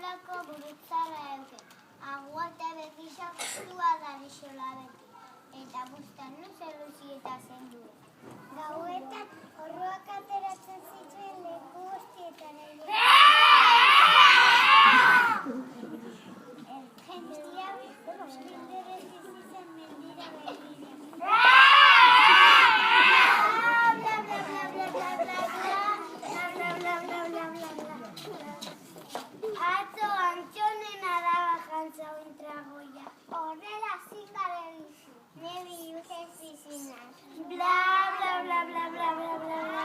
Arragoiako gurutzara euken, aguante begisak zua darixola beti, eta bustan nuze luzi eta zendu. Gauetan horroak ateratzen zituen leku guztietan egin. Jendia bilderez izitzen mendira begire. Atzo antxonen araba jantzauen tragoia, horrela zingaren izu, nebi ujez izinan. Bla, bla, bla, bla, bla, bla, bla, bla,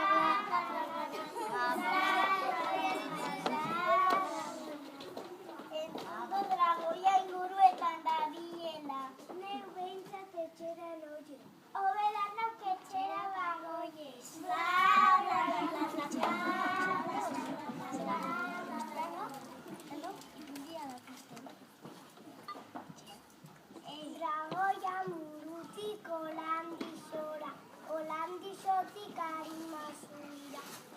Entzungo dragoia inguruetan dabilela, neu behintzat etxera loio, hobeda nauk etxera bagoiez. Bla, bla, bla, bla, bla, bla, bla, Dragoia murutik holandizotik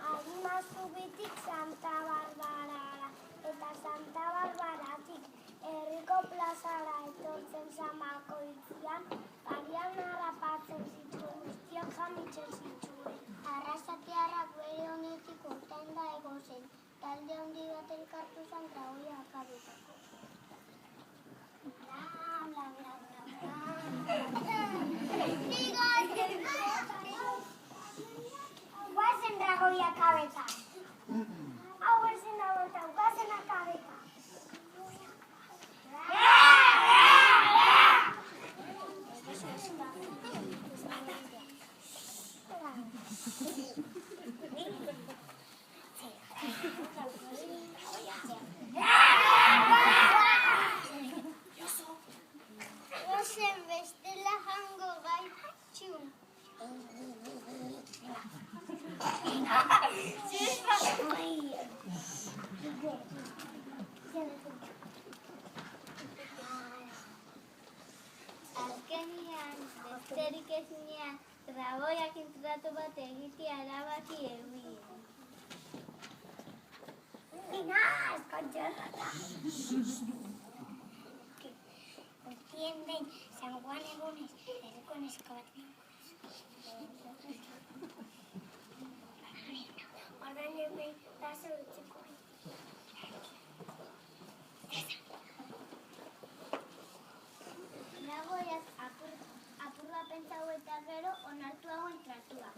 arimazubitik Santa Barbarara, eta Santa Barbaratik herriko plazara etortzen zamako itzian, parian harrapatzen zituen guztiak jamitzen zituen. Arrasatearrak bere honetik urtean da egozen, talde handi bat elkartu zan dragoia akabetako. Guazen dragoia kabeza. Hau erzen dagoetau, guazen akabeza. Gozen bestela jango gaitxun. Azkenean, besterik ezinean, dragoiak intratu bat egitea erabaki ebien. Inaz, kontxerrata! Entienden, San Juan egunez, herriko neska bat Horan hemen, plaza utzeko. Dragoiak apurra pentsau eta gero onartu hauen tratua.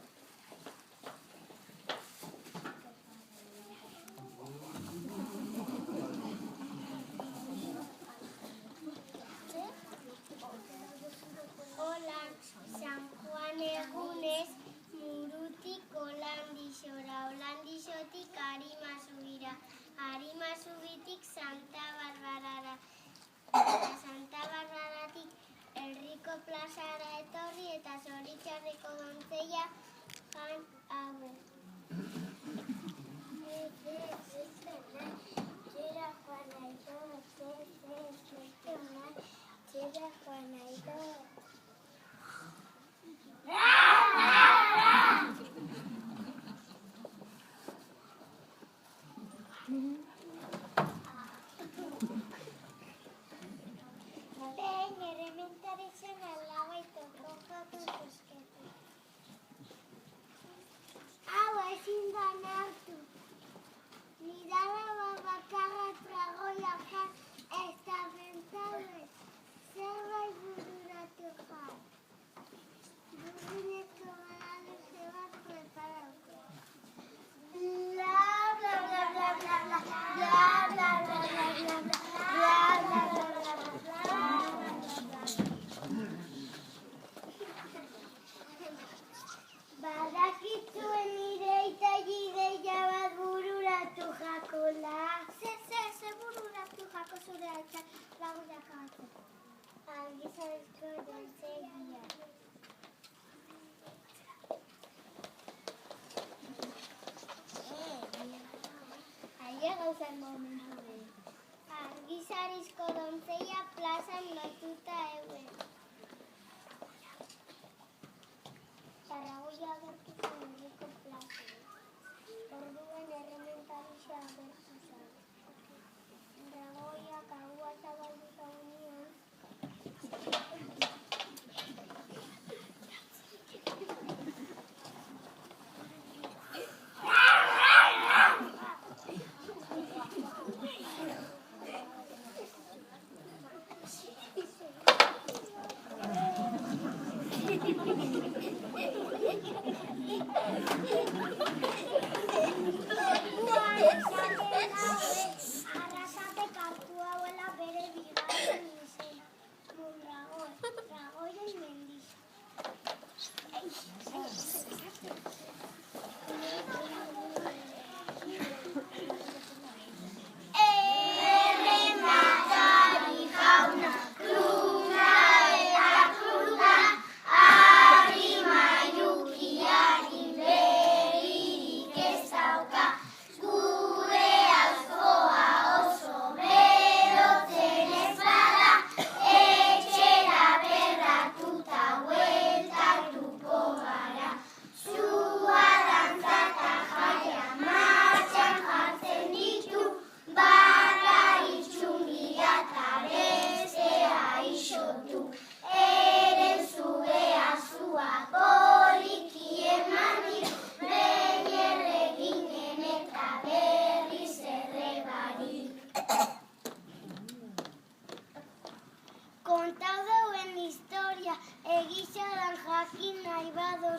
Holan, San Juan egunez, murutik holandizora, holandizotik arimazubira, arimazubitik Santa Barbarara, eta Santa Barbaratik herriko plazara etorri eta zoritxarreko dontzeia jan hauen. Txera joan naito, txera joan naito. Behin errementaritzen alabaito kokatu zuzketu. Hau ezin da nartu. Nidara bakarra tragoia jan ez da bentzauen. Zerbait bururatu jan. Buruneko balaluze bat preparauko. Bla, bla, bla, bla, bla, bla, bla, bla, bla, bla, bla, bla, bla, bla, Badakizuen nire itaideia bat bururatu jakola. Ze bururatu jako zure altzak lagunak abatzeko. Argizarezko dontzegia. Aia gauzan momentu behin. Argizarizko dontzeia plazan lotuta euen. Dragoia agertu zen herriko plazan. Orduan errementarisa agertu zen.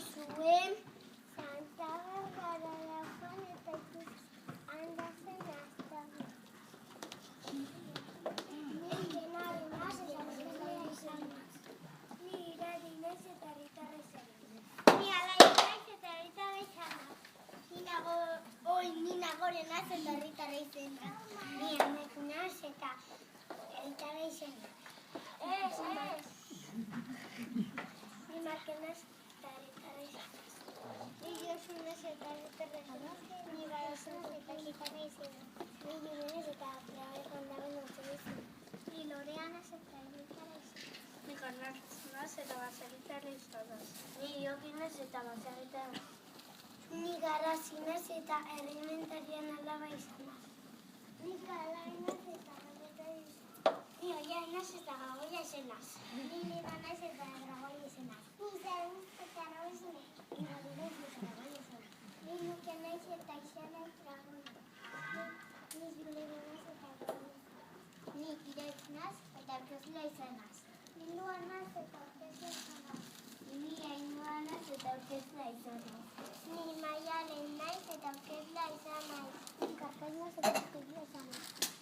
zuen. Santa Barbara la joan eta ikusi handazen aztan. Ni denari naz eta bezala izan naz. Ni iradi naiz eta herritarra izan naz. Ni alai naiz eta herritarra izan naz. Ni nagore naz eta herritarra izan naz. Ni amek naz eta herritarra izan naz. Ni marke naz eta herritarra izan naz. Ni Josu naz eta herritarra izan naz. Ni Garazu naz eta herritarra izan naz. Ni Jimenez eta Trabeko ondaben urtego izan naz. Ni Lorea naz eta herritarra izan naz. Ni Garnatz naz eta baserritarra izan naz. Ni Jokin naz eta baserritarra izan naz. Ni Garazi naz eta errementarian alaba izan naz. Ni Kalai naz eta Gaboia izan naz. Ni Oia naz eta Gaboia izan naz. Ni Liga naz eta Dragoia izan naz. Ni Zerun eta Dragoia izan naz. Ni Gaboia eta Dragoia izan naz. Ni Luke naz eta izan naz Dragoia. Ni Julio naz eta Dragoia. Ni Iraitz naz eta aurkezlea izan naz. Ni Lua naz eta aurkezlea izan naz. Ni Ainhoa naz eta aurkezlea izan naz. Ni Maialen naiz eta aurkezlea izan naiz. Ni Karkain naz eta aurkezlea izan naz.